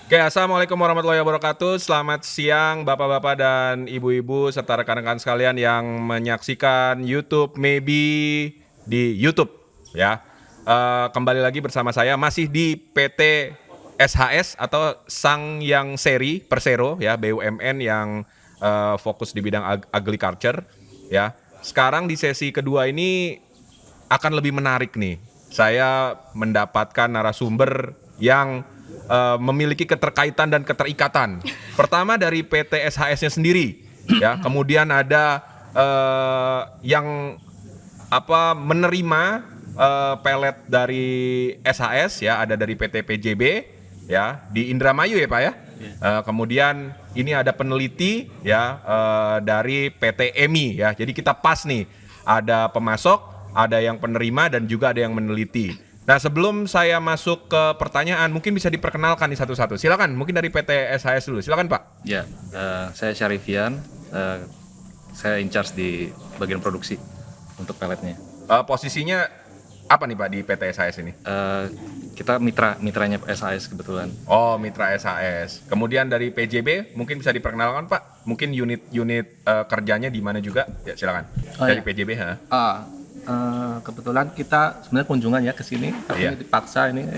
Oke, assalamualaikum warahmatullahi wabarakatuh. Selamat siang, bapak-bapak dan ibu-ibu serta rekan-rekan sekalian yang menyaksikan YouTube Maybe di YouTube, ya. Kembali lagi bersama saya masih di PT SHS atau Sangyang Seri Persero, ya, BUMN yang fokus di bidang agriculture, ya. Sekarang di sesi kedua ini akan lebih menarik nih. Saya mendapatkan narasumber yang memiliki keterkaitan dan keterikatan. Pertama dari PT SHS-nya sendiri, ya. Kemudian ada yang menerima pelet dari SHS, ya. Ada dari PT PJB, ya, di Indramayu, ya Pak, ya. Kemudian ini ada peneliti, ya, dari PT EMI, ya. Jadi kita pas nih, ada pemasok, ada yang penerima, dan juga ada yang meneliti. Nah, sebelum saya masuk ke pertanyaan, mungkin bisa diperkenalkan nih satu-satu. Silakan, mungkin dari PT SHS dulu. Silakan, Pak. Ya, saya Syarifian, saya in charge di bagian produksi untuk peletnya. Posisinya apa nih, Pak, di PT SHS ini? Kita mitranya SHS kebetulan. Oh, mitra SHS. Kemudian dari PJB, mungkin bisa diperkenalkan, Pak. Mungkin unit-unit kerjanya di mana juga? Ya, silakan. Dari PJB, ha? Kebetulan kita sebenarnya kunjungan ya ke sini, tapi Iya. dipaksa ini.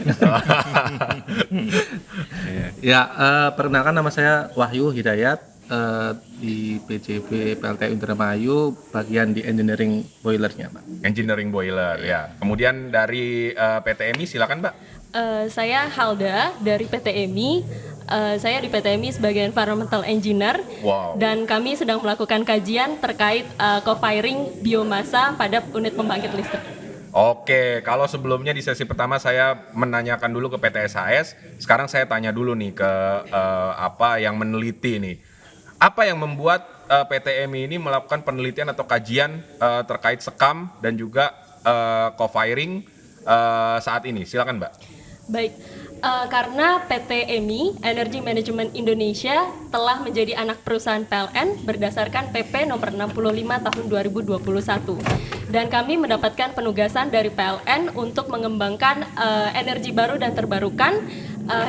Ya, perkenalkan nama saya Wahyu Hidayat, di PJB PLT Indramayu, bagian di engineering boilernya, Pak. Engineering boiler, ya. Kemudian dari PT EMI, silakan, Pak. Saya Halda dari PT EMI. Saya di PT EMI sebagai environmental engineer. Wow. Dan kami sedang melakukan kajian terkait co-firing biomasa pada unit pembangkit listrik. Oke, kalau sebelumnya di sesi pertama saya menanyakan dulu ke PT SHS, sekarang saya tanya dulu nih ke apa yang meneliti nih. Apa yang membuat PT EMI ini melakukan penelitian atau kajian terkait sekam dan juga co-firing saat ini? Silakan, Mbak. Baik, karena PT EMI, Energy Management Indonesia, telah menjadi anak perusahaan PLN berdasarkan PP nomor 65 tahun 2021. Dan kami mendapatkan penugasan dari PLN untuk mengembangkan energi baru dan terbarukan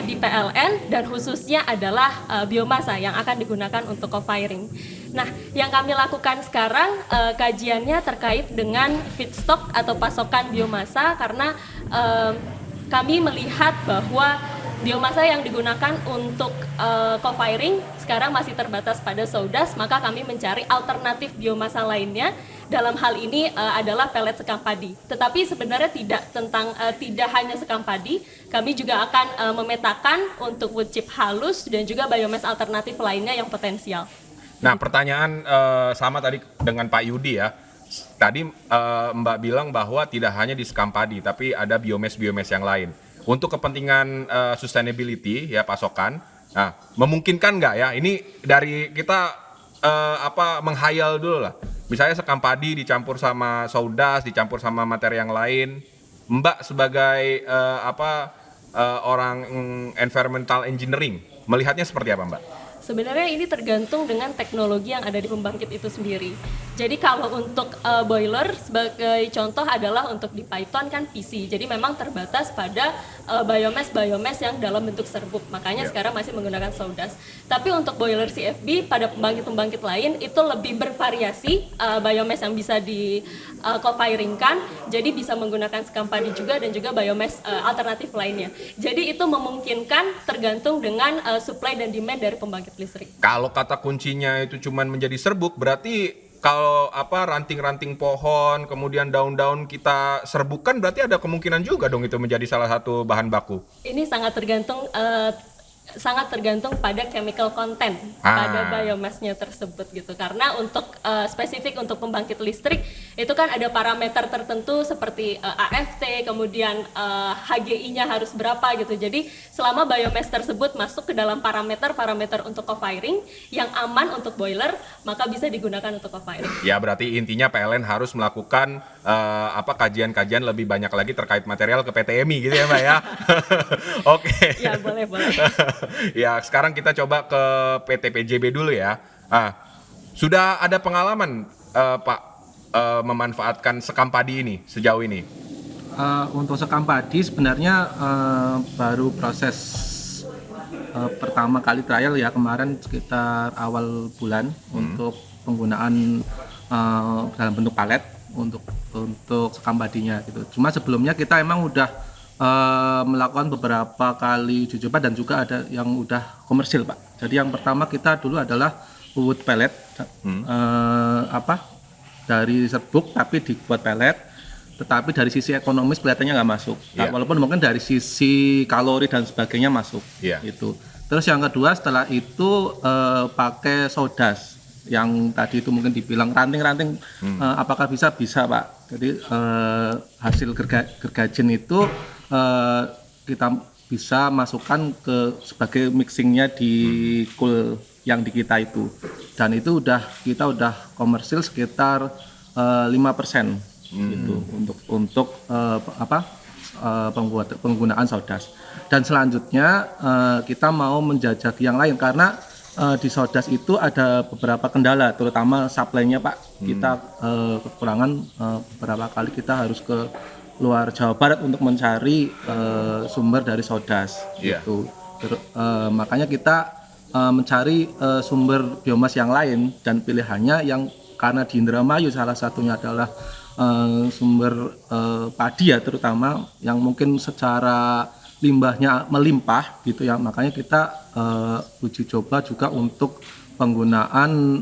di PLN, dan khususnya adalah biomasa yang akan digunakan untuk co-firing. Nah, yang kami lakukan sekarang kajiannya terkait dengan feedstock atau pasokan biomasa, karena kami melihat bahwa biomasa yang digunakan untuk co-firing sekarang masih terbatas pada sodas, maka kami mencari alternatif biomasa lainnya. Dalam hal ini adalah pelet sekam padi. Tetapi sebenarnya tidak hanya sekam padi, kami juga akan memetakan untuk wood chip halus dan juga biomass alternatif lainnya yang potensial. Nah, pertanyaan sama tadi dengan Pak Yudi, ya. Tadi Mbak bilang bahwa tidak hanya di sekam padi, tapi ada biomass yang lain. Untuk kepentingan sustainability, ya, pasokan, nah, memungkinkan nggak ya? Ini dari kita menghayal dulu lah. Misalnya sekam padi dicampur sama sawdust, dicampur sama materi yang lain. Mbak sebagai orang environmental engineering, melihatnya seperti apa, Mbak? Sebenarnya ini tergantung dengan teknologi yang ada di pembangkit itu sendiri. Jadi kalau untuk boiler sebagai contoh adalah untuk di Python kan PC. Jadi memang terbatas pada biomass yang dalam bentuk serbuk. Makanya sekarang masih menggunakan sawdust. Tapi untuk boiler CFB pada pembangkit lain itu lebih bervariasi biomass yang bisa di co-firingkan. Jadi bisa menggunakan sekam padi juga dan juga biomass alternatif lainnya. Jadi itu memungkinkan tergantung dengan supply dan demand dari pembangkit listrik. Kalau kata kuncinya itu cuman menjadi serbuk, berarti kalau ranting-ranting pohon, kemudian daun-daun kita serbukan, berarti ada kemungkinan juga dong itu menjadi salah satu bahan baku. Ini sangat tergantung pada chemical content pada biomassnya tersebut gitu. Karena untuk spesifik untuk pembangkit listrik itu kan ada parameter tertentu seperti AFT, kemudian HGI-nya harus berapa gitu. Jadi selama biomass tersebut masuk ke dalam parameter untuk co-firing yang aman untuk boiler, maka bisa digunakan untuk co-firing. Ya, berarti intinya PLN harus melakukan kajian-kajian lebih banyak lagi terkait material ke PTMI gitu ya, Mbak, ya. Oke. Ya, boleh. Ya, sekarang kita coba ke PT PJB dulu ya. Sudah ada pengalaman Pak memanfaatkan sekam padi ini sejauh ini? Untuk sekam padi sebenarnya baru proses pertama kali trial ya kemarin sekitar awal bulan untuk penggunaan dalam bentuk palet untuk sekam padinya gitu. Cuma sebelumnya kita emang udah melakukan beberapa kali uji coba dan juga ada yang udah komersil, Pak. Jadi yang pertama kita dulu adalah wood pellet dari serbuk tapi dibuat pellet, tetapi dari sisi ekonomis kelihatannya nggak masuk. Iya. Walaupun mungkin dari sisi kalori dan sebagainya masuk. Iya. Gitu. Terus yang kedua setelah itu pakai sodas yang tadi itu mungkin dibilang ranting-ranting, apakah bisa Pak. Jadi hasil gergajen itu kita bisa masukkan sebagai mixingnya di cool yang di kita itu, dan itu kita udah komersil sekitar 5% gitu untuk penggunaan sodas. Dan selanjutnya kita mau menjajaki yang lain karena di sodas itu ada beberapa kendala, terutama supply-nya, Pak. Kita kekurangan beberapa kali kita harus ke luar Jawa Barat untuk mencari sumber dari sodas. Iya. Gitu. Makanya kita mencari sumber biomas yang lain, dan pilihannya yang karena di Indramayu salah satunya adalah sumber padi ya, terutama yang mungkin secara limbahnya melimpah gitu ya, makanya kita uji coba juga untuk penggunaan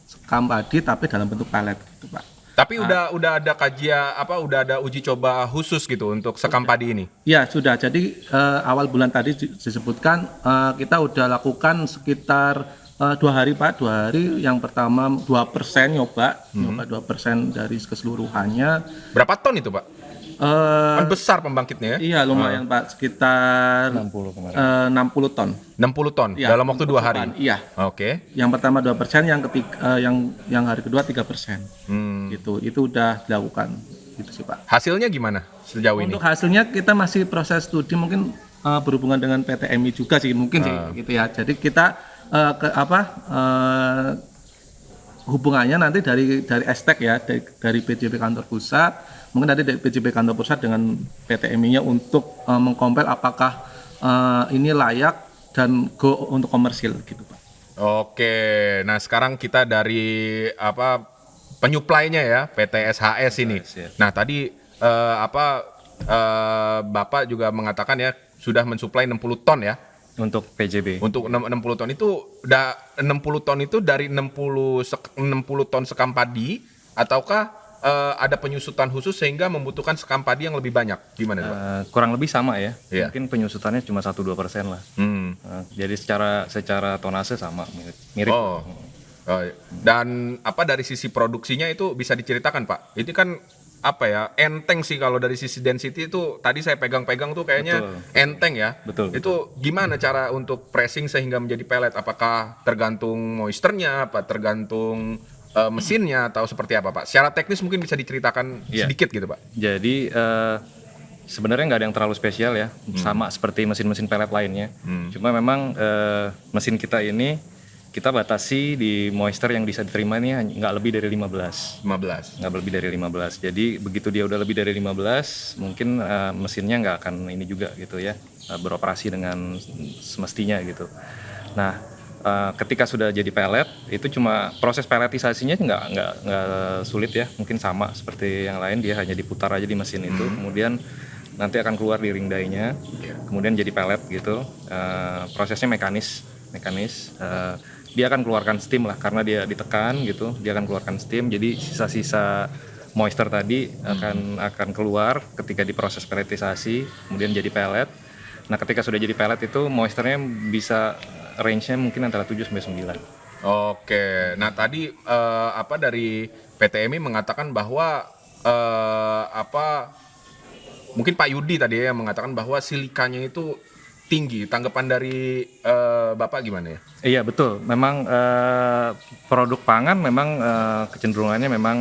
sekam padi tapi dalam bentuk palet gitu, Pak. Tapi udah ada kajian udah ada uji coba khusus gitu untuk sekam padi ini. Ya sudah, jadi awal bulan tadi disebutkan kita udah lakukan sekitar 2 hari, Pak. 2 hari, yang pertama 2% nyoba 2% dari keseluruhannya. Berapa ton itu, Pak? Kan besar pembangkitnya ya? Iya lumayan, Pak, sekitar 60 ton. 60 ton Ya, dalam waktu 2 hari. Iya. Oke. Yang pertama 2%, yang ketiga yang hari kedua 3%. Gitu. Itu udah dilakukan. Gitu sih, Pak. Hasilnya gimana sejauh ini? Untuk hasilnya kita masih proses studi, mungkin berhubungan dengan PTMI juga sih mungkin sih gitu ya. Jadi kita hubungannya nanti dari Estek ya, dari PJB kantor pusat, mungkin nanti dari PJB kantor pusat dengan PTMI-nya untuk mengkompil apakah ini layak dan go untuk komersil gitu, Pak. Oke. Nah, sekarang kita dari penyuplainya ya, PT SHS ini. ya. Nah, tadi Bapak juga mengatakan ya sudah mensuplai 60 ton ya. Untuk PJB. Untuk 60 ton itu 60 ton itu dari 60 ton sekam padi, ataukah ada penyusutan khusus sehingga membutuhkan sekam padi yang lebih banyak? Gimana, Pak? Kurang lebih sama ya. Iya. Mungkin penyusutannya cuma 1-2% lah. Jadi secara tonase sama, mirip. Oh. Dan dari sisi produksinya itu bisa diceritakan, Pak? Ini kan enteng sih kalau dari sisi density itu tadi saya pegang-pegang tuh kayaknya Betul. enteng ya. Betul. Itu gimana cara untuk pressing sehingga menjadi pellet? Apakah tergantung moisturnya, tergantung mesinnya, atau seperti apa, Pak? Secara teknis mungkin bisa diceritakan Iya. sedikit gitu, Pak. Jadi sebenarnya nggak ada yang terlalu spesial ya, sama seperti mesin-mesin pellet lainnya. Cuma memang mesin kita ini kita batasi di moisture yang bisa diterima ini nggak lebih dari 15. 15. Nggak lebih dari 15. Jadi begitu dia udah lebih dari 15, mungkin mesinnya nggak akan ini juga gitu ya, beroperasi dengan semestinya gitu. Nah, ketika sudah jadi pellet, itu cuma proses pelletisasinya nggak sulit ya, mungkin sama seperti yang lain, dia hanya diputar aja di mesin itu, kemudian nanti akan keluar di ring die-nya, kemudian jadi pellet gitu. Prosesnya mekanis. Dia akan keluarkan steam lah, karena dia ditekan gitu, dia akan keluarkan steam, jadi sisa-sisa moisture tadi akan keluar ketika diproses pelletisasi, kemudian jadi pellet. Nah, ketika sudah jadi pellet itu moisturnya bisa range-nya mungkin antara 7 sampai 9. Oke. Nah, tadi dari PTMI mengatakan bahwa mungkin Pak Yudi tadi ya yang mengatakan bahwa silikanya itu tinggi. Tanggapan dari Bapak gimana ya? Iya betul, memang produk pangan memang kecenderungannya memang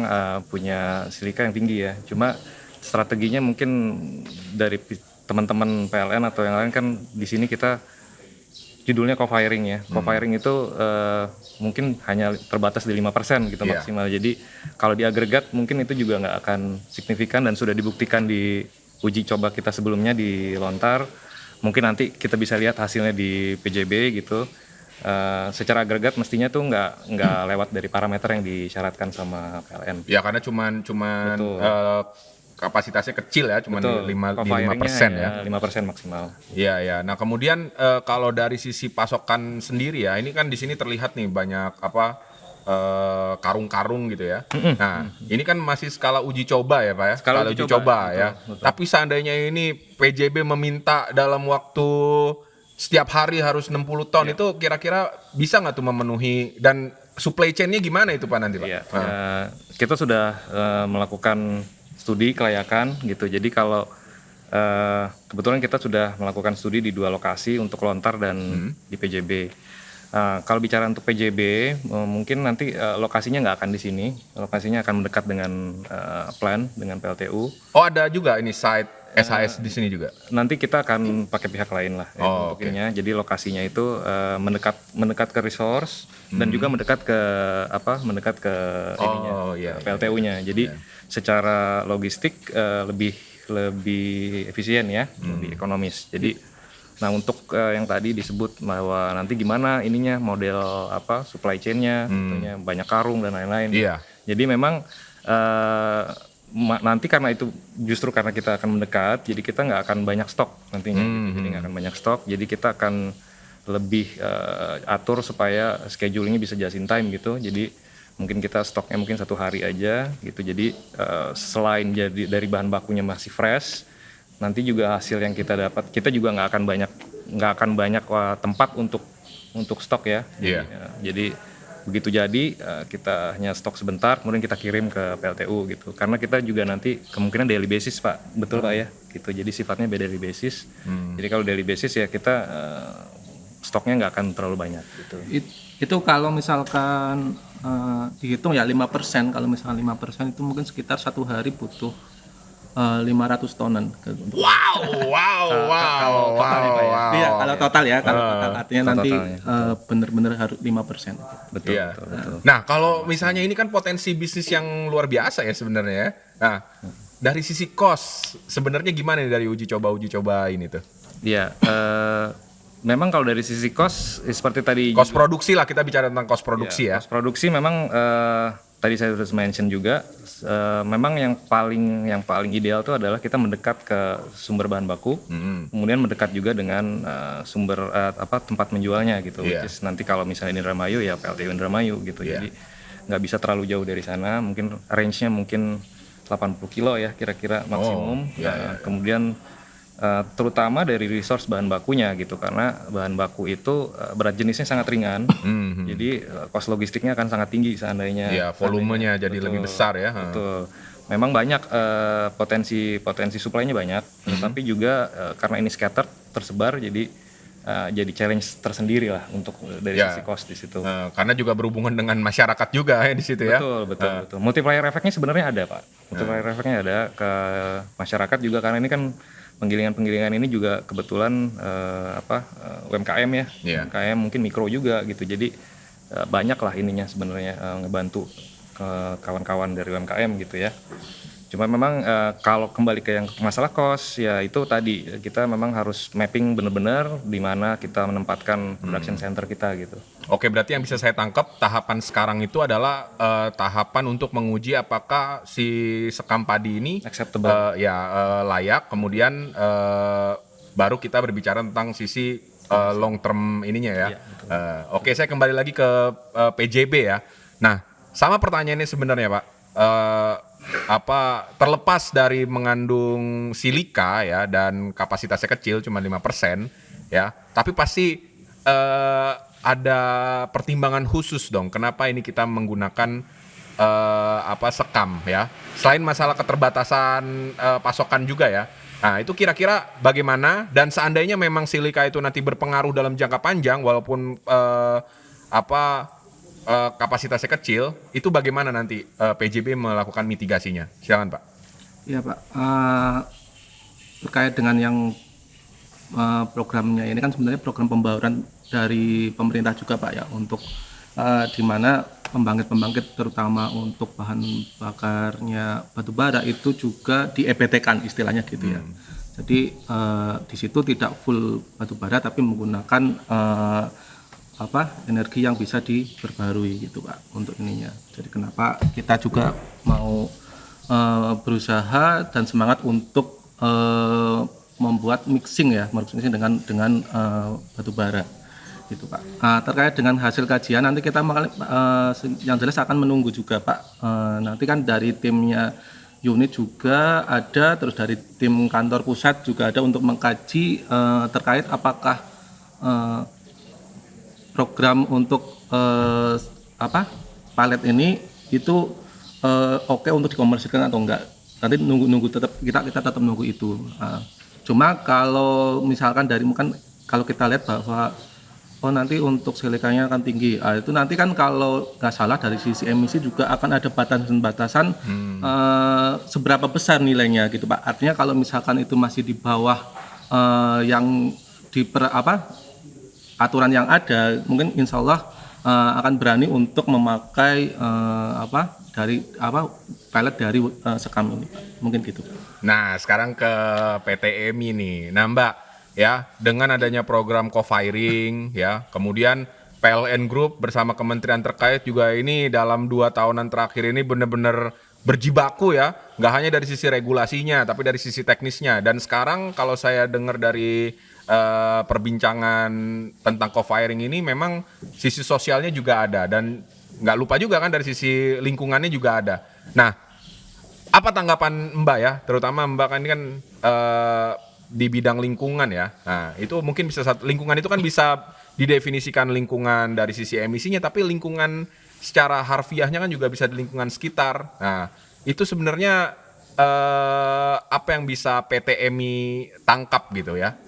punya silika yang tinggi ya. Cuma strateginya mungkin dari teman-teman PLN atau yang lain kan di sini kita judulnya co-firing ya. Co-firing itu mungkin hanya terbatas di 5% gitu maksimal. Jadi kalau di agregat mungkin itu juga nggak akan signifikan, dan sudah dibuktikan di uji coba kita sebelumnya di Lontar. mungkin nanti kita bisa lihat hasilnya di PJB gitu. Secara agregat mestinya tuh nggak lewat dari parameter yang disyaratkan sama PLN. Ya karena cuman Betul. kapasitasnya kecil ya, cuman Betul. di 5% Co-firingnya ya. 5% maksimal. Iya ya. Nah kemudian kalau dari sisi pasokan sendiri ya, ini kan di sini terlihat nih banyak karung-karung gitu ya. Nah ini kan masih skala uji coba ya Pak ya. Skala uji coba, ya. betul. Tapi seandainya ini PJB meminta dalam waktu setiap hari harus 60 ton Iya. itu kira-kira bisa nggak tuh memenuhi, dan supply chain-nya gimana itu Pak nanti Pak? Iya, kita sudah melakukan studi kelayakan gitu. Jadi kalau kebetulan kita sudah melakukan studi di 2 lokasi untuk lontar dan di PJB. Kalau bicara untuk PJB, mungkin nanti lokasinya nggak akan di sini. Lokasinya akan mendekat dengan plan dengan PLTU. Oh ada juga ini site SHS di sini juga. Nanti kita akan pakai pihak lain lah ya, Oh, untuk ininya. Jadi lokasinya itu mendekat ke resource dan juga mendekat ke ininya, iya, ke PLTU-nya. Jadi secara logistik lebih efisien ya, lebih ekonomis. Jadi nah untuk yang tadi disebut bahwa nanti gimana ininya model supply chain-nya, tentunya banyak karung dan lain-lain. Iya. Jadi memang nanti karena itu justru karena kita akan mendekat, jadi kita nggak akan banyak stok nantinya. Gitu. Jadi nggak akan banyak stok, jadi kita akan lebih atur supaya schedule-nya bisa just in time gitu. Jadi mungkin kita stoknya mungkin 1 hari aja gitu. Jadi selain jadi dari bahan bakunya masih fresh, nanti juga hasil yang kita dapat, kita juga nggak akan banyak tempat untuk stok ya. Iya. Jadi begitu jadi kita hanya stok sebentar, kemudian kita kirim ke PLTU gitu. Karena kita juga nanti kemungkinan daily basis Pak, betul Pak ya. Gitu. Jadi sifatnya daily basis. Jadi kalau daily basis ya kita stoknya nggak akan terlalu banyak gitu. Itu kalau misalkan dihitung ya 5%, kalau misalkan 5% itu mungkin sekitar 1 hari butuh 500 tonan. Wow. Iya, kalau total ya, kalau total artinya nanti totalnya, benar-benar harus 5%. Betul, Iya. betul. Nah, kalau misalnya ini kan potensi bisnis yang luar biasa ya sebenarnya ya. Nah, dari sisi cost sebenarnya gimana nih dari uji coba ini tuh? Iya, memang kalau dari sisi cost seperti tadi Cost produksi lah, kita bicara tentang cost produksi ya. cost produksi memang tadi saya sudah mention juga, memang yang paling ideal itu adalah kita mendekat ke sumber bahan baku, kemudian mendekat juga dengan sumber tempat menjualnya gitu. Iya. Which is nanti kalau misalnya Indramayu ya PLTU Indramayu gitu. Iya. Jadi nggak bisa terlalu jauh dari sana, mungkin range-nya mungkin 80 kilo ya kira-kira maksimum. Kemudian terutama dari resource bahan bakunya gitu, karena bahan baku itu berat jenisnya sangat ringan, jadi cost logistiknya akan sangat tinggi seandainya. Iya, volumenya jadi lebih besar ya. Betul. Memang banyak potensi supply-nya banyak, tetapi juga karena ini scattered tersebar, jadi challenge tersendiri lah untuk dari sisi cost di situ. Karena juga berhubungan dengan masyarakat juga ya di situ ya. Betul. Multiplier efeknya sebenarnya ada Pak. Multiplier efeknya ada ke masyarakat juga, karena ini kan penggilingan ini juga kebetulan UMKM ya. Iya. UMKM mungkin mikro juga gitu. Jadi banyak lah ininya sebenarnya ngebantu ke kawan-kawan dari UMKM gitu ya. Cuma memang kalau kembali ke yang masalah cost ya itu tadi kita memang harus mapping benar-benar di mana kita menempatkan production center kita gitu. Oke, berarti yang bisa saya tangkap tahapan sekarang itu adalah tahapan untuk menguji apakah si sekam padi ini Acceptable. layak. Kemudian baru kita berbicara tentang sisi long term ininya ya. Oke, saya kembali lagi ke PJB ya. Nah, sama pertanyaannya sebenarnya Pak. Terlepas dari mengandung silika ya dan kapasitasnya kecil cuma 5% ya, tapi pasti ada pertimbangan khusus dong kenapa ini kita menggunakan sekam ya, selain masalah keterbatasan pasokan juga ya. Nah itu kira-kira bagaimana, dan seandainya memang silika itu nanti berpengaruh dalam jangka panjang walaupun kapasitasnya kecil, itu bagaimana nanti PJB melakukan mitigasinya? Silakan Pak. Iya Pak, terkait dengan yang programnya ini kan sebenarnya program pembauran dari pemerintah juga Pak ya, untuk di mana pembangkit-pembangkit terutama untuk bahan bakarnya batu bara itu juga di EBT-kan istilahnya gitu ya. Jadi di situ tidak full batu bara tapi menggunakan energi yang bisa diperbarui gitu Pak untuk ininya. Jadi kenapa kita juga mau berusaha dan semangat untuk membuat mixing dengan batu bara gitu Pak. Terkait dengan hasil kajian nanti kita yang jelas akan menunggu juga Pak. Nanti kan dari timnya unit juga ada, terus dari tim kantor pusat juga ada untuk mengkaji terkait apakah program untuk palet ini itu oke untuk dikomersilkan atau enggak. Nanti nunggu tetap kita tetap nunggu itu. Cuma kalau misalkan kalau kita lihat bahwa nanti untuk silikanya akan tinggi. Itu nanti kan kalau nggak salah dari sisi emisi juga akan ada batasan-batasan seberapa besar nilainya gitu Pak. Artinya kalau misalkan itu masih di bawah yang aturan yang ada, mungkin insya Allah akan berani untuk memakai pelet dari sekam ini. Mungkin gitu. Nah, sekarang ke PTMI nih. Nah, Mbak, ya, dengan adanya program co-firing, ya, kemudian PLN Group bersama kementerian terkait juga ini dalam 2 tahunan terakhir ini benar-benar berjibaku ya, nggak hanya dari sisi regulasinya, tapi dari sisi teknisnya. Dan sekarang kalau saya dengar dari perbincangan tentang co-firing ini, memang sisi sosialnya juga ada, dan nggak lupa juga kan dari sisi lingkungannya juga ada. Nah, apa tanggapan Mbak ya, terutama Mbak kan ini kan di bidang lingkungan ya. Nah, itu mungkin lingkungan itu kan bisa didefinisikan lingkungan dari sisi emisinya, tapi lingkungan secara harfiahnya kan juga bisa di lingkungan sekitar. Nah, itu sebenarnya apa yang bisa PTMI tangkap gitu ya?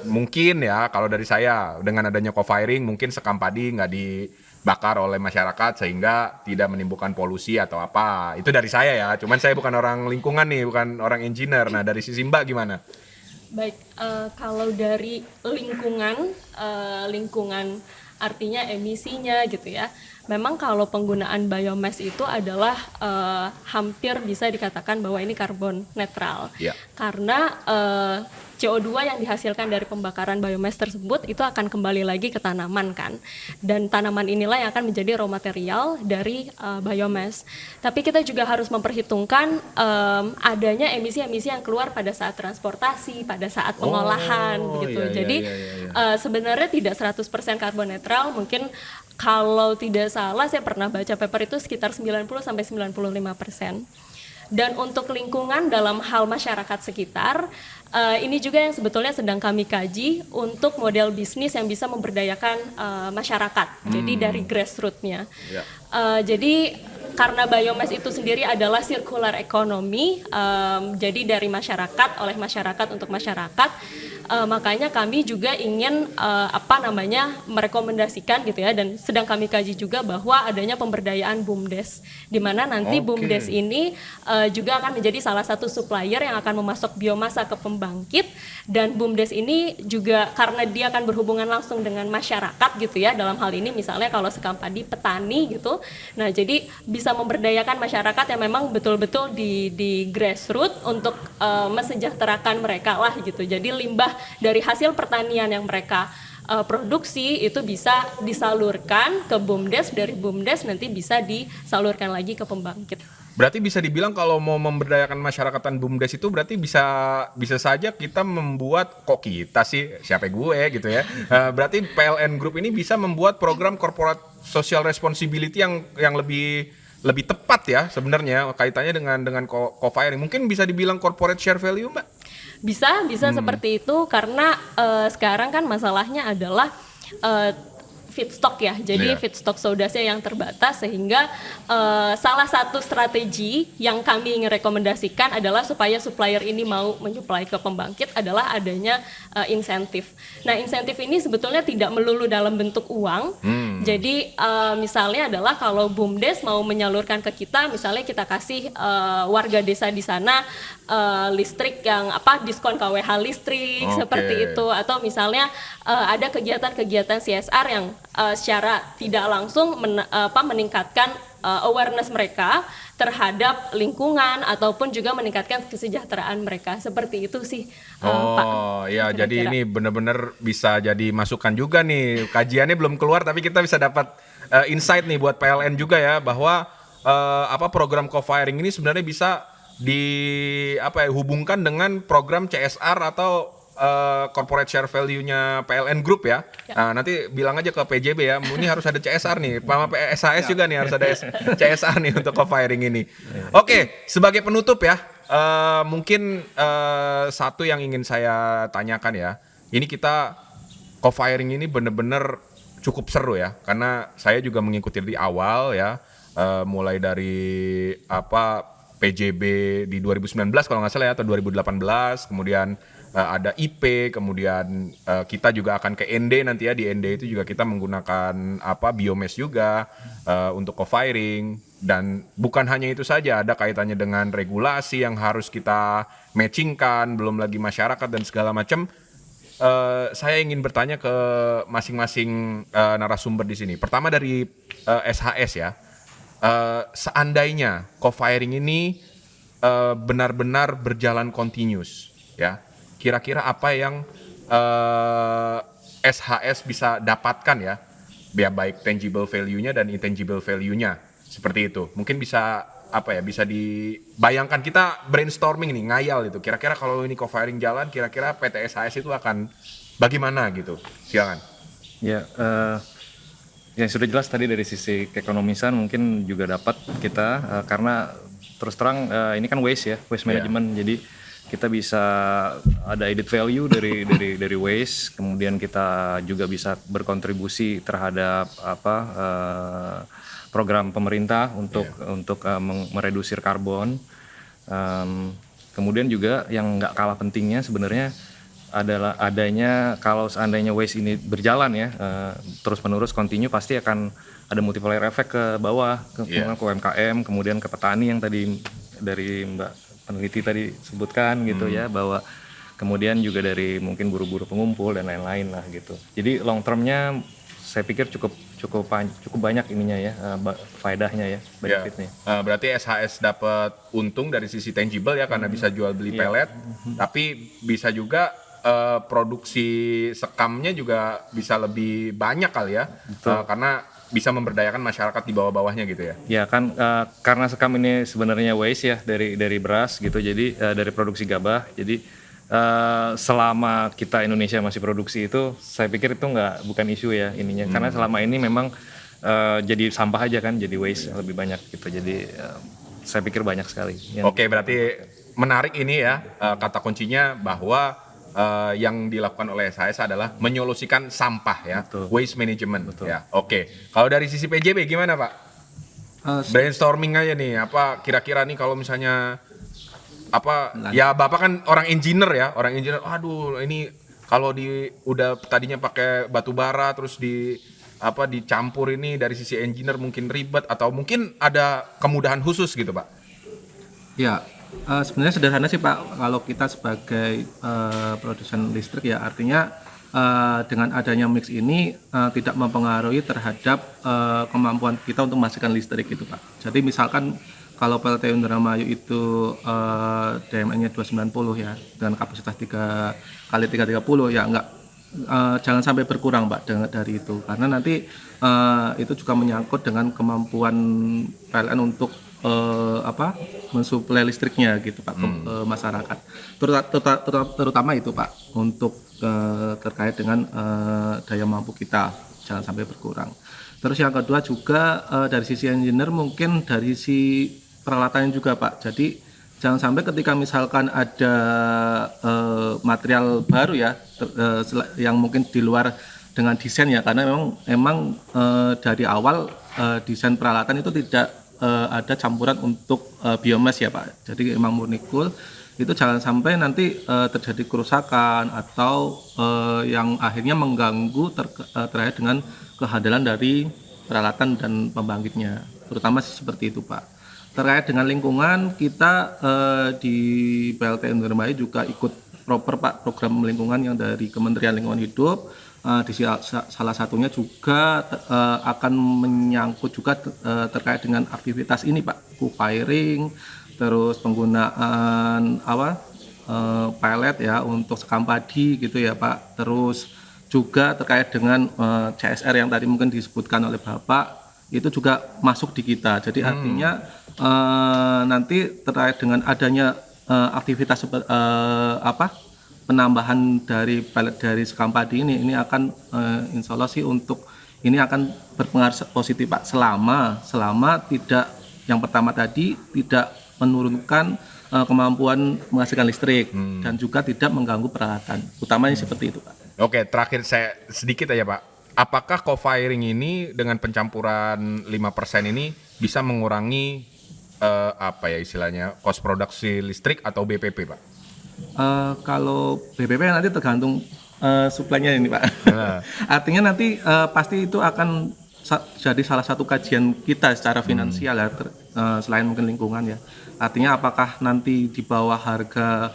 Mungkin ya kalau dari saya dengan adanya co-firing mungkin sekam padi nggak dibakar oleh masyarakat sehingga tidak menimbulkan polusi atau apa. Itu dari saya ya. Cuman saya bukan orang lingkungan nih, bukan orang engineer. Nah, dari sisi Mbak gimana? Baik, kalau dari lingkungan artinya emisinya gitu ya. Memang kalau penggunaan biomass itu adalah hampir bisa dikatakan bahwa ini karbon netral. Ya. Karena CO2 yang dihasilkan dari pembakaran biomass tersebut itu akan kembali lagi ke tanaman kan. Dan tanaman inilah yang akan menjadi raw material dari biomass. Tapi kita juga harus memperhitungkan adanya emisi-emisi yang keluar pada saat transportasi, pada saat pengolahan gitu. Jadi sebenarnya tidak 100% karbon netral, mungkin kalau tidak salah saya pernah baca paper itu sekitar 90-95%. Dan untuk lingkungan dalam hal masyarakat sekitar, ini juga yang sebetulnya sedang kami kaji untuk model bisnis yang bisa memberdayakan masyarakat. Jadi dari grassroots-nya. Jadi karena biomass itu sendiri adalah circular economy, jadi dari masyarakat, oleh masyarakat untuk masyarakat, makanya kami juga ingin merekomendasikan gitu ya, dan sedang kami kaji juga bahwa adanya pemberdayaan BUMDes, di mana nanti BUMDes ini juga akan menjadi salah satu supplier yang akan memasok biomasa ke pembangkit, dan BUMDes ini juga karena dia akan berhubungan langsung dengan masyarakat gitu ya, dalam hal ini misalnya kalau sekam padi petani gitu, nah jadi bisa memberdayakan masyarakat yang memang betul-betul di grassroots untuk mesejahterakan mereka lah gitu. Jadi limbah dari hasil pertanian yang mereka produksi itu bisa disalurkan ke BUMDes, dari BUMDes nanti bisa disalurkan lagi ke pembangkit. Berarti bisa dibilang kalau mau memberdayakan masyarakatan BUMDes itu berarti bisa saja kita membuat, kok kita sih, siapa gue gitu ya. Berarti PLN Group ini bisa membuat program corporate social responsibility yang lebih tepat ya sebenarnya kaitannya dengan co-firing. Mungkin bisa dibilang corporate share value, Mbak? Bisa seperti itu karena sekarang kan masalahnya adalah feedstock ya, jadi feedstock sodasnya yang terbatas, sehingga salah satu strategi yang kami ingin rekomendasikan adalah supaya supplier ini mau menyuplai ke pembangkit adalah adanya insentif. Nah, insentif ini sebetulnya tidak melulu dalam bentuk uang. Jadi misalnya adalah kalau BUMDes mau menyalurkan ke kita, misalnya kita kasih warga desa di sana listrik yang diskon KWH listrik seperti itu, atau misalnya ada kegiatan-kegiatan CSR yang secara tidak langsung meningkatkan awareness mereka terhadap lingkungan ataupun juga meningkatkan kesejahteraan mereka. Seperti itu sih, Pak. Oh ya, Kira-kira. jadi ini benar-benar bisa jadi masukan juga nih. Kajiannya belum keluar tapi kita bisa dapat insight nih buat PLN juga ya, bahwa program co-firing ini sebenarnya bisa hubungkan dengan program CSR atau corporate share value-nya PLN Group ya. Nah, nanti bilang aja ke PJB ya, ini harus ada CSR nih, sama SHS juga nih harus ada CSR nih untuk co-firing ini. Oke, sebagai penutup ya, mungkin satu yang ingin saya tanyakan ya, ini kita co-firing ini bener-bener cukup seru ya, karena saya juga mengikuti di awal ya, mulai dari PJB di 2019 kalau nggak salah ya, atau 2018, kemudian ada IP, kemudian kita juga akan ke ND nanti ya, di ND itu juga kita menggunakan biomass juga untuk co-firing, dan bukan hanya itu saja, ada kaitannya dengan regulasi yang harus kita matchingkan, belum lagi masyarakat dan segala macam. Saya ingin bertanya ke masing-masing narasumber di sini. Pertama dari SHS ya, seandainya co-firing ini benar-benar berjalan continuous ya, kira-kira apa yang SHS bisa dapatkan ya, baik tangible value-nya dan intangible value-nya, seperti itu. Mungkin bisa bisa dibayangkan, kita brainstorming nih, ngayal itu. Kira-kira kalau ini co-firing jalan, kira-kira PT SHS itu akan bagaimana gitu? Silakan. Ya, yang sudah jelas tadi dari sisi keekonomisan mungkin juga dapat kita, karena terus terang ini kan waste management, jadi kita bisa ada added value dari waste, kemudian kita juga bisa berkontribusi terhadap program pemerintah untuk meredusir karbon. Kemudian juga yang nggak kalah pentingnya sebenarnya adalah adanya, kalau seandainya waste ini berjalan ya terus menerus continue, pasti akan ada multiplier effect ke bawah, ke UMKM, kemudian ke petani yang tadi dari Mbak peneliti tadi sebutkan gitu ya, bahwa kemudian juga dari mungkin buru-buru pengumpul dan lain-lain lah gitu. Jadi long termnya saya pikir cukup banyak ininya ya, faedahnya ya, benefitnya. Berarti SHS dapat untung dari sisi tangible ya, karena bisa jual beli pelet, tapi bisa juga produksi sekamnya juga bisa lebih banyak kali ya, karena bisa memberdayakan masyarakat di bawah-bawahnya gitu ya. Ya kan, karena sekam ini sebenarnya waste ya dari beras gitu, jadi dari produksi gabah. Jadi selama kita Indonesia masih produksi itu, saya pikir itu bukan isu ya ininya, karena selama ini memang jadi sampah aja kan, jadi waste lebih banyak gitu. Jadi saya pikir banyak sekali. Oke, berarti menarik ini ya, kata kuncinya bahwa yang dilakukan oleh SHS adalah menyolusikan sampah ya. Betul. Waste management. Betul. Ya. Oke. Kalau dari sisi PJB gimana Pak? Brainstorming aja nih, kira-kira nih kalau misalnya ya Bapak kan orang engineer, aduh ini kalau udah tadinya pakai batu bara terus dicampur ini, dari sisi engineer mungkin ribet, atau mungkin ada kemudahan khusus gitu Pak? Ya, sebenarnya sederhana sih Pak, kalau kita sebagai produsen listrik ya, artinya dengan adanya mix ini tidak mempengaruhi terhadap kemampuan kita untuk menghasilkan listrik gitu Pak. Jadi misalkan kalau PLTU Indramayu itu DMN-nya 290 ya, dengan kapasitas 3 kali 330 ya, jangan sampai berkurang Pak dari itu, karena nanti itu juga menyangkut dengan kemampuan PLN untuk mensuplai listriknya gitu Pak ke masyarakat, terutama itu Pak untuk terkait dengan daya mampu kita jangan sampai berkurang. Terus yang kedua juga dari sisi engineer, mungkin dari sisi peralatannya juga Pak. Jadi jangan sampai ketika misalkan ada material baru ya yang mungkin di luar dengan desain ya, karena memang dari awal desain peralatan itu tidak ada campuran untuk biomass ya Pak. Jadi memang murni cool. Itu jangan sampai nanti terjadi kerusakan atau yang akhirnya mengganggu terkait dengan kehandalan dari peralatan dan pembangkitnya, terutama seperti itu Pak. Terkait dengan lingkungan, kita di PLT Indramayu juga ikut proper Pak program lingkungan yang dari Kementerian Lingkungan Hidup. Salah satunya juga akan menyangkut juga terkait dengan aktivitas ini Pak, co-firing, terus penggunaan pellet ya untuk sekam padi gitu ya Pak, terus juga terkait dengan CSR yang tadi mungkin disebutkan oleh Bapak itu juga masuk di kita. Jadi artinya nanti terkait dengan adanya aktivitas penambahan dari pellet dari sekam padi ini akan insya Allah sih untuk ini akan berpengaruh positif Pak selama tidak yang pertama tadi tidak menurunkan kemampuan menghasilkan listrik dan juga tidak mengganggu peralatan. Utamanya seperti itu Pak. Oke, terakhir saya sedikit aja Pak. Apakah co-firing ini dengan pencampuran 5% ini bisa mengurangi istilahnya cost produksi listrik atau BPP Pak? Kalau BPP nanti tergantung suplainya ini Pak. Artinya nanti pasti itu akan jadi salah satu kajian kita secara finansial ya, selain mungkin lingkungan ya. Artinya apakah nanti di bawah harga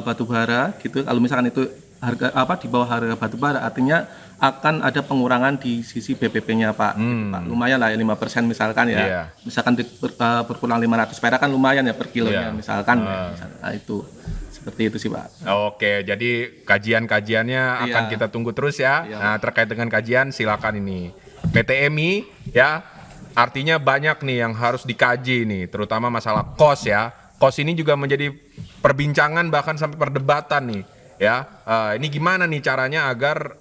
batu bara gitu, kalau misalkan itu harga di bawah harga batu bara, artinya akan ada pengurangan di sisi BPP-nya Pak. Gitu, Pak. Lumayan lah ya 5% misalkan ya. Yeah. Misalkan berkurang 500 perak kan lumayan ya per kilonya misalkan. Nah, itu seperti itu sih Pak. Oke, jadi kajian-kajiannya akan kita tunggu terus ya. Nah, terkait dengan kajian silakan ini PT MI ya. Artinya banyak nih yang harus dikaji nih, terutama masalah cost ya. Cost ini juga menjadi perbincangan bahkan sampai perdebatan nih. Ya, ini gimana nih caranya agar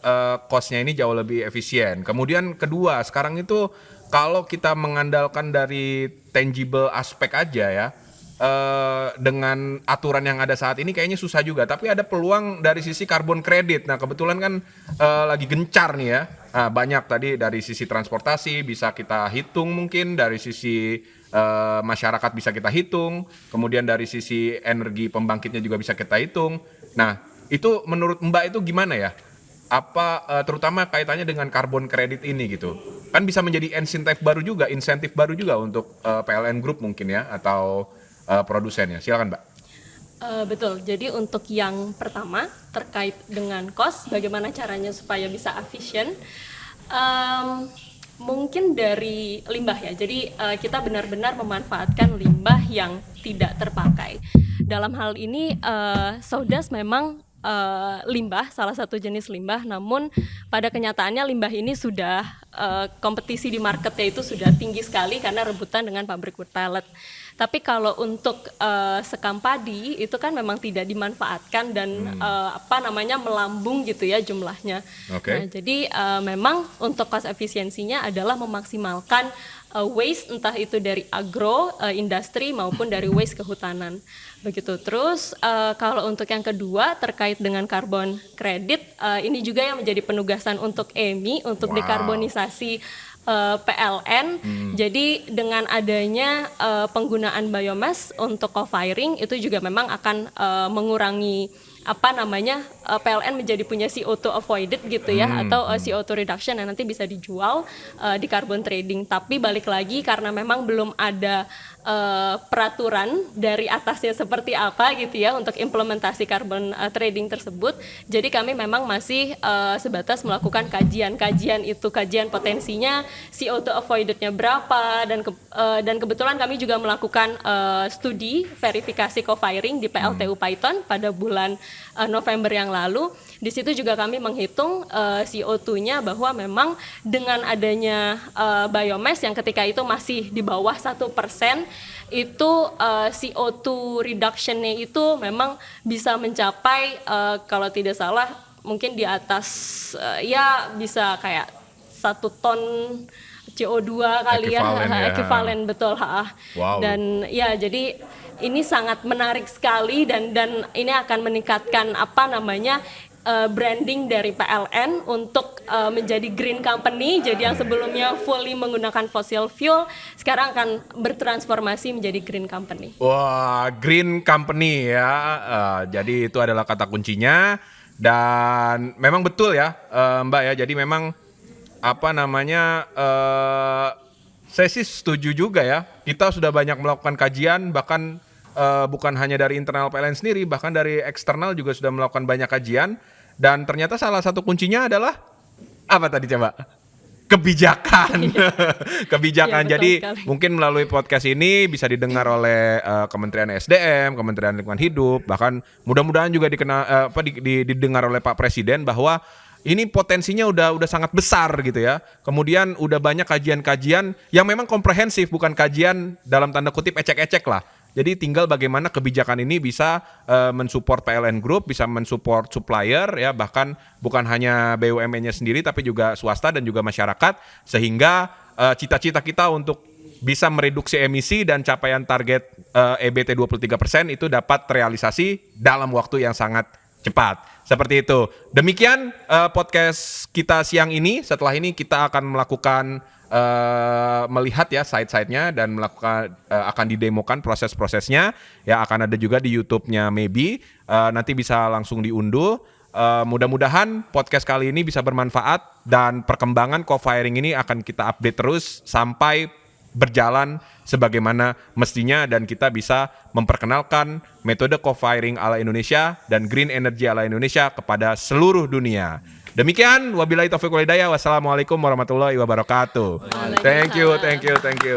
cost-nya ini jauh lebih efisien. Kemudian kedua, sekarang itu kalau kita mengandalkan dari tangible aspek aja ya, dengan aturan yang ada saat ini kayaknya susah juga. Tapi ada peluang dari sisi karbon kredit. Nah kebetulan kan lagi gencar nih ya. Nah, banyak tadi dari sisi transportasi bisa kita hitung mungkin, dari sisi masyarakat bisa kita hitung, kemudian dari sisi energi pembangkitnya juga bisa kita hitung. Nah itu menurut Mbak itu gimana ya? Apa terutama kaitannya dengan karbon kredit ini gitu? Kan bisa menjadi insentif baru juga untuk PLN Group mungkin ya, atau produsennya. Silakan Mbak. Betul. Jadi untuk yang pertama terkait dengan cost, bagaimana caranya supaya bisa efisien? Mungkin dari limbah ya. Jadi kita benar-benar memanfaatkan limbah yang tidak terpakai. Dalam hal ini Sodas memang limbah, salah satu jenis limbah, namun pada kenyataannya limbah ini sudah kompetisi di marketnya itu sudah tinggi sekali karena rebutan dengan pabrik wood pellet. Tapi kalau untuk sekam padi itu kan memang tidak dimanfaatkan dan melambung gitu ya jumlahnya. Okay. Nah, jadi memang untuk cost efisiensinya adalah memaksimalkan waste entah itu dari agro industri maupun dari waste kehutanan. Begitu. Terus kalau untuk yang kedua terkait dengan karbon kredit, ini juga yang menjadi penugasan untuk EMI untuk dekarbonisasi PLN. Jadi dengan adanya penggunaan biomass untuk co-firing itu juga memang akan mengurangi PLN menjadi punya CO2 avoided gitu ya, atau CO2 reduction yang nanti bisa dijual di carbon trading. Tapi balik lagi karena memang belum ada peraturan dari atasnya seperti apa gitu ya untuk implementasi carbon trading tersebut. Jadi kami memang masih sebatas melakukan kajian potensinya CO2 avoided-nya berapa, dan kebetulan kami juga melakukan studi verifikasi co-firing di PLTU Python pada bulan November yang lalu. Di situ juga kami menghitung CO2-nya bahwa memang dengan adanya biomass yang ketika itu masih di bawah 1%, itu CO2 reduction-nya itu memang bisa mencapai kalau tidak salah mungkin di atas bisa kayak 1 ton CO2 kali ekivalen betul. Wow. Dan ya jadi ini sangat menarik sekali dan ini akan meningkatkan branding dari PLN untuk menjadi green company. Jadi yang sebelumnya fully menggunakan fossil fuel sekarang akan bertransformasi menjadi green company. Wah, green company ya. Jadi itu adalah kata kuncinya, dan memang betul ya Mbak ya. Jadi memang saya sih setuju juga ya. Kita sudah banyak melakukan kajian, bahkan bukan hanya dari internal PLN sendiri, bahkan dari eksternal juga sudah melakukan banyak kajian dan ternyata salah satu kuncinya adalah apa tadi coba? Kebijakan. Kebijakan. Iya, betul Jadi sekali. mungkin melalui podcast ini bisa didengar oleh Kementerian SDM, Kementerian Lingkungan Hidup, bahkan mudah-mudahan juga didengar oleh Pak Presiden bahwa ini potensinya udah sangat besar gitu ya. Kemudian udah banyak kajian-kajian yang memang komprehensif, bukan kajian dalam tanda kutip ecek-ecek lah. Jadi tinggal bagaimana kebijakan ini bisa mensupport PLN Group, bisa mensupport supplier ya, bahkan bukan hanya BUMN-nya sendiri tapi juga swasta dan juga masyarakat, sehingga cita-cita kita untuk bisa mereduksi emisi dan capaian target EBT 23% itu dapat terrealisasi dalam waktu yang sangat cepat. Seperti itu. Demikian podcast kita siang ini. Setelah ini kita akan melakukan melihat ya side-side-nya dan melakukan akan didemokan proses-prosesnya ya, akan ada juga di YouTube-nya Maybe, nanti bisa langsung diunduh. Mudah-mudahan podcast kali ini bisa bermanfaat dan perkembangan co-firing ini akan kita update terus sampai berjalan sebagaimana mestinya dan kita bisa memperkenalkan metode co-firing ala Indonesia dan green energy ala Indonesia kepada seluruh dunia. Demikian, wabillahi taufiq wal hidayah. Wassalamualaikum warahmatullahi wabarakatuh. Thank you.